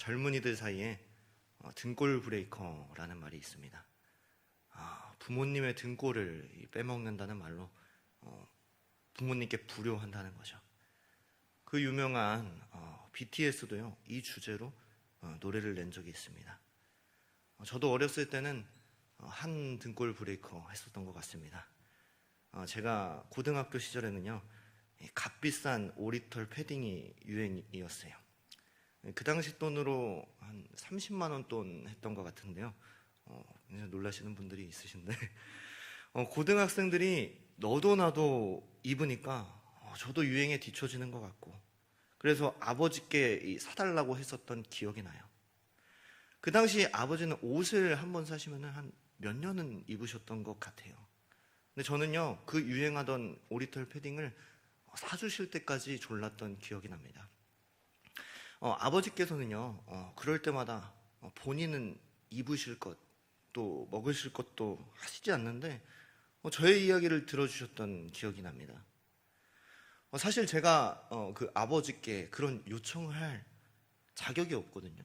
젊은이들 사이에 등골 브레이커라는 말이 있습니다. 부모님의 등골을 빼먹는다는 말로 부모님께 불효한다는 거죠. 그 유명한 BTS도요, 이 주제로 노래를 낸 적이 있습니다. 저도 어렸을 때는 한 등골 브레이커 했었던 것 같습니다. 제가 고등학교 시절에는요, 값비싼 오리털 패딩이 유행이었어요. 그 당시 돈으로 한 30만 원 돈 했던 것 같은데요. 놀라시는 분들이 있으신데 고등학생들이 너도 나도 입으니까 저도 유행에 뒤처지는 것 같고, 그래서 아버지께 사달라고 했었던 기억이 나요. 그 당시 아버지는 옷을 한번 사시면 한 몇 년은 입으셨던 것 같아요. 근데 저는요, 그 유행하던 오리털 패딩을 사주실 때까지 졸랐던 기억이 납니다. 아버지께서는요, 그럴 때마다 본인은 입으실 것, 또 먹으실 것도 하시지 않는데 저의 이야기를 들어주셨던 기억이 납니다. 사실 제가 그 아버지께 그런 요청을 할 자격이 없거든요.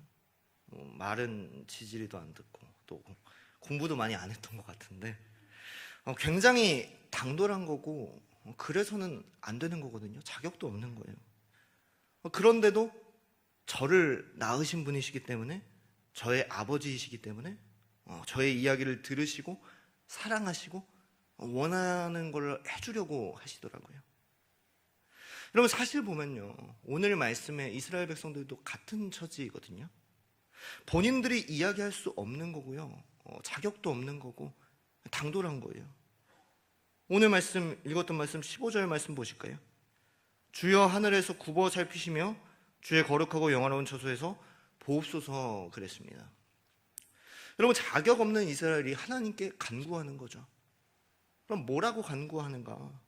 말은 지지리도 안 듣고 또 공부도 많이 안 했던 것 같은데 굉장히 당돌한 거고, 그래서는 안 되는 거거든요. 자격도 없는 거예요. 그런데도 저를 낳으신 분이시기 때문에, 저의 아버지이시기 때문에 저의 이야기를 들으시고 사랑하시고 원하는 걸 해주려고 하시더라고요. 여러분, 사실 보면요, 오늘 말씀에 이스라엘 백성들도 같은 처지이거든요. 본인들이 이야기할 수 없는 거고요, 자격도 없는 거고 당돌한 거예요. 오늘 말씀, 읽었던 말씀 15절 말씀 보실까요? 주여 하늘에서 굽어 살피시며 주의 거룩하고 영화로운 처소에서 보옵소서 그랬습니다. 여러분, 자격 없는 이스라엘이 하나님께 간구하는 거죠. 그럼 뭐라고 간구하는가?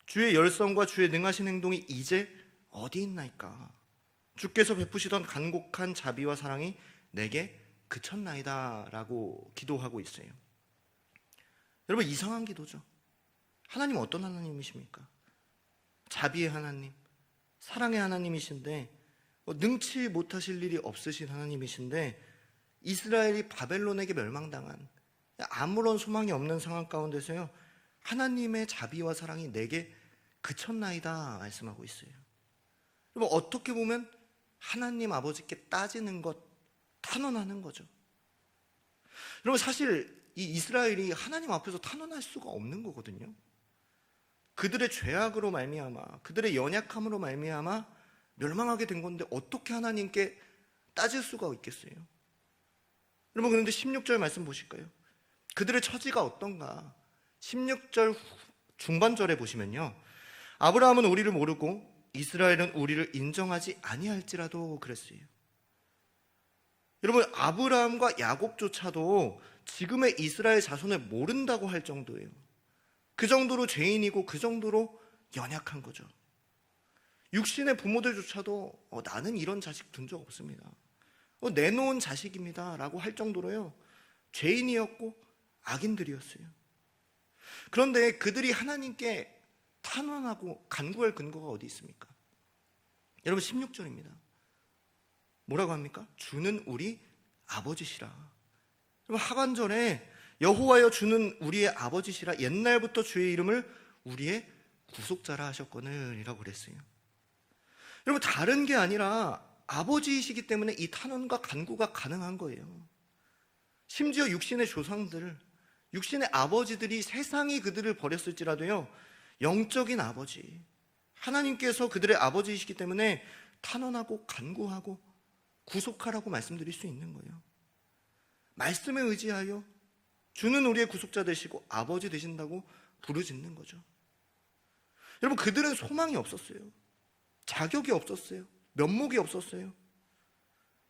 주의 열성과 주의 능하신 행동이 이제 어디 있나이까? 주께서 베푸시던 간곡한 자비와 사랑이 내게 그쳤나이다 라고 기도하고 있어요. 여러분, 이상한 기도죠. 하나님 어떤 하나님이십니까? 자비의 하나님, 사랑의 하나님이신데, 능치 못하실 일이 없으신 하나님이신데, 이스라엘이 바벨론에게 멸망당한 아무런 소망이 없는 상황 가운데서요, 하나님의 자비와 사랑이 내게 그쳤나이다 말씀하고 있어요. 여러분, 어떻게 보면 하나님 아버지께 따지는 것, 탄원하는 거죠. 여러분, 사실 이 이스라엘이 하나님 앞에서 탄원할 수가 없는 거거든요. 그들의 죄악으로 말미암아, 그들의 연약함으로 말미암아 멸망하게 된 건데 어떻게 하나님께 따질 수가 있겠어요? 여러분, 그런데 16절 말씀 보실까요? 그들의 처지가 어떤가? 16절 중반절에 보시면요, 아브라함은 우리를 모르고 이스라엘은 우리를 인정하지 아니할지라도 그랬어요. 여러분, 아브라함과 야곱조차도 지금의 이스라엘 자손을 모른다고 할 정도예요. 그 정도로 죄인이고 그 정도로 연약한 거죠. 육신의 부모들조차도 나는 이런 자식 둔 적 없습니다, 내놓은 자식입니다 라고 할 정도로요, 죄인이었고 악인들이었어요. 그런데 그들이 하나님께 탄원하고 간구할 근거가 어디 있습니까? 여러분, 16절입니다. 뭐라고 합니까? 주는 우리 아버지시라. 여러분, 하반절에 여호와여 주는 우리의 아버지시라, 옛날부터 주의 이름을 우리의 구속자라 하셨거늘 이라고 그랬어요. 여러분, 다른 게 아니라 아버지이시기 때문에 이 탄원과 간구가 가능한 거예요. 심지어 육신의 조상들, 육신의 아버지들이 세상이 그들을 버렸을지라도요, 영적인 아버지, 하나님께서 그들의 아버지이시기 때문에 탄원하고 간구하고 구속하라고 말씀드릴 수 있는 거예요. 말씀에 의지하여 주는 우리의 구속자 되시고 아버지 되신다고 부르짖는 거죠. 여러분, 그들은 소망이 없었어요. 자격이 없었어요. 면목이 없었어요.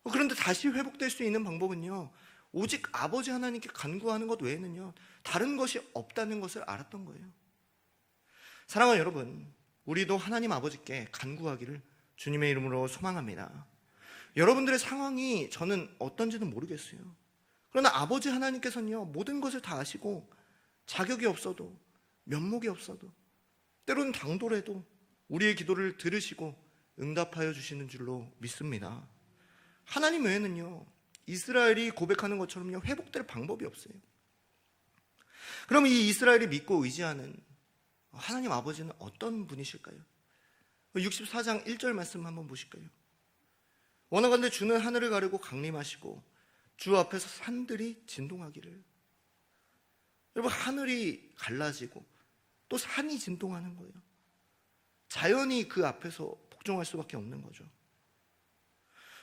그런데 다시 회복될 수 있는 방법은요, 오직 아버지 하나님께 간구하는 것 외에는요, 다른 것이 없다는 것을 알았던 거예요. 사랑하는 여러분, 우리도 하나님 아버지께 간구하기를 주님의 이름으로 소망합니다. 여러분들의 상황이 저는 어떤지는 모르겠어요. 그러나 아버지 하나님께서는요, 모든 것을 다 아시고 자격이 없어도, 면목이 없어도, 때로는 당돌해도 우리의 기도를 들으시고 응답하여 주시는 줄로 믿습니다. 하나님 외에는요, 이스라엘이 고백하는 것처럼요, 회복될 방법이 없어요. 그럼 이 이스라엘이 믿고 의지하는 하나님 아버지는 어떤 분이실까요? 64장 1절 말씀 한번 보실까요? 원하건대 주는 하늘을 가르고 강림하시고 주 앞에서 산들이 진동하기를. 여러분, 하늘이 갈라지고 또 산이 진동하는 거예요. 자연이 그 앞에서 복종할 수밖에 없는 거죠.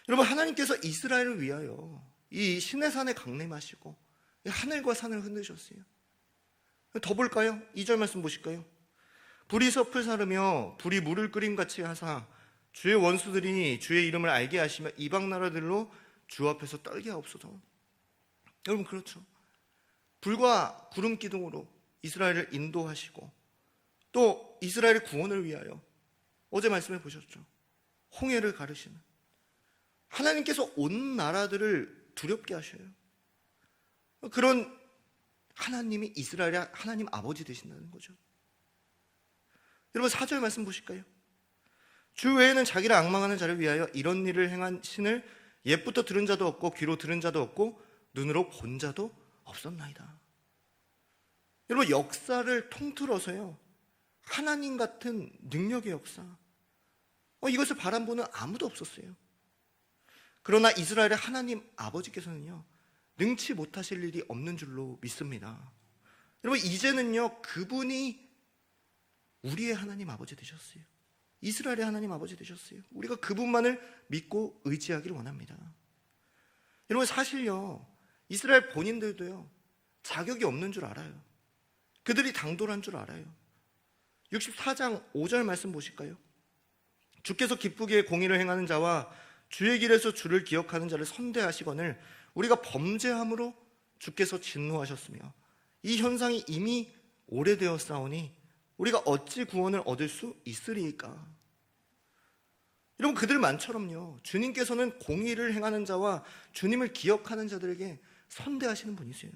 여러분, 하나님께서 이스라엘을 위하여 이 시내산에 강림하시고 하늘과 산을 흔드셨어요. 더 볼까요? 2절 말씀 보실까요? 불이 섭을 사르며 불이 물을 끓임같이 하사 주의 원수들이 주의 이름을 알게 하시며 이방 나라들로 주 앞에서 떨게 하옵소서. 여러분, 그렇죠. 불과 구름 기둥으로 이스라엘을 인도하시고 또 이스라엘의 구원을 위하여 어제 말씀해 보셨죠. 홍해를 가르시는 하나님께서 온 나라들을 두렵게 하셔요. 그런 하나님이 이스라엘의 하나님 아버지 되신다는 거죠. 여러분, 4절 말씀 보실까요? 주 외에는 자기를 앙망하는 자를 위하여 이런 일을 행한 신을 옛부터 들은 자도 없고 귀로 들은 자도 없고 눈으로 본 자도 없었나이다. 여러분, 역사를 통틀어서요, 하나님 같은 능력의 역사, 이것을 바라보는 아무도 없었어요. 그러나 이스라엘의 하나님 아버지께서는요, 능치 못하실 일이 없는 줄로 믿습니다. 여러분, 이제는요, 그분이 우리의 하나님 아버지 되셨어요. 이스라엘의 하나님 아버지 되셨어요. 우리가 그분만을 믿고 의지하기를 원합니다. 여러분, 사실요, 이스라엘 본인들도요, 자격이 없는 줄 알아요. 그들이 당돌한 줄 알아요. 64장 5절 말씀 보실까요? 주께서 기쁘게 공의를 행하는 자와 주의 길에서 주를 기억하는 자를 선대하시거늘 우리가 범죄함으로 주께서 진노하셨으며 이 현상이 이미 오래되었사오니 우리가 어찌 구원을 얻을 수 있으리이까. 여러분, 그들 만처럼요, 주님께서는 공의를 행하는 자와 주님을 기억하는 자들에게 선대하시는 분이세요.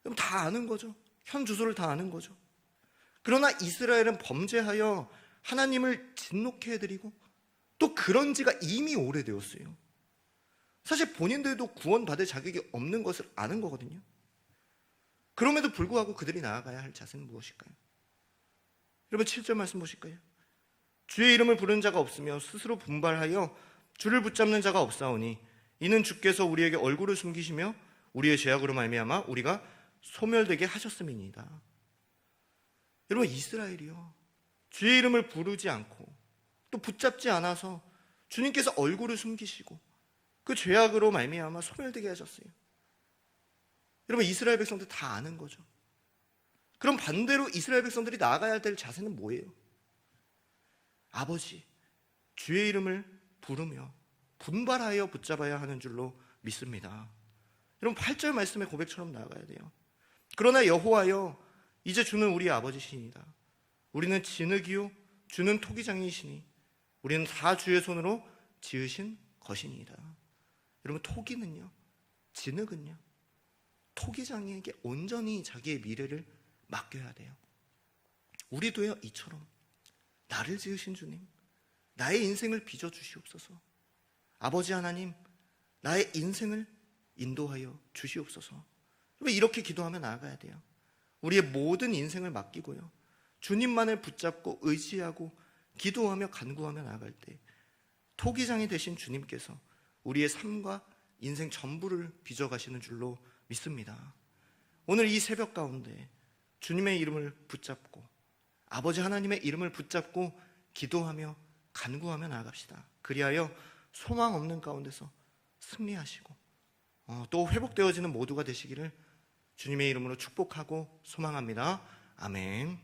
여러분, 다 아는 거죠. 현 주소를 다 아는 거죠. 그러나 이스라엘은 범죄하여 하나님을 진노케 해드리고 또 그런 지가 이미 오래되었어요. 사실 본인들도 구원받을 자격이 없는 것을 아는 거거든요. 그럼에도 불구하고 그들이 나아가야 할 자세는 무엇일까요? 여러분, 7절 말씀 보실까요? 주의 이름을 부르는 자가 없으며 스스로 분발하여 주를 붙잡는 자가 없사오니 이는 주께서 우리에게 얼굴을 숨기시며 우리의 죄악으로 말미암아 우리가 소멸되게 하셨음이니이다. 여러분, 이스라엘이요, 주의 이름을 부르지 않고 또 붙잡지 않아서 주님께서 얼굴을 숨기시고 그 죄악으로 말미암아 소멸되게 하셨어요. 여러분, 이스라엘 백성들 다 아는 거죠. 그럼 반대로 이스라엘 백성들이 나아가야 될 자세는 뭐예요? 아버지, 주의 이름을 부르며 분발하여 붙잡아야 하는 줄로 믿습니다. 여러분, 8절 말씀의 고백처럼 나아가야 돼요. 그러나 여호와여, 이제 주는 우리의 아버지시니이다. 우리는 진흙이요 주는 토기장이시니 우리는 다 주의 손으로 지으신 것이니이다. 여러분, 토기는요, 진흙은요, 토기장이에게 온전히 자기의 미래를 맡겨야 돼요. 우리도요, 이처럼 나를 지으신 주님, 나의 인생을 빚어주시옵소서. 아버지 하나님, 나의 인생을 인도하여 주시옵소서. 이렇게 기도하며 나아가야 돼요. 우리의 모든 인생을 맡기고요, 주님만을 붙잡고 의지하고 기도하며 간구하며 나아갈 때 토기장이 되신 주님께서 우리의 삶과 인생 전부를 빚어가시는 줄로 믿습니다. 오늘 이 새벽 가운데 주님의 이름을 붙잡고 아버지 하나님의 이름을 붙잡고 기도하며 간구하며 나아갑시다. 그리하여 소망 없는 가운데서 승리하시고 또 회복되어지는 모두가 되시기를 주님의 이름으로 축복하고 소망합니다. 아멘.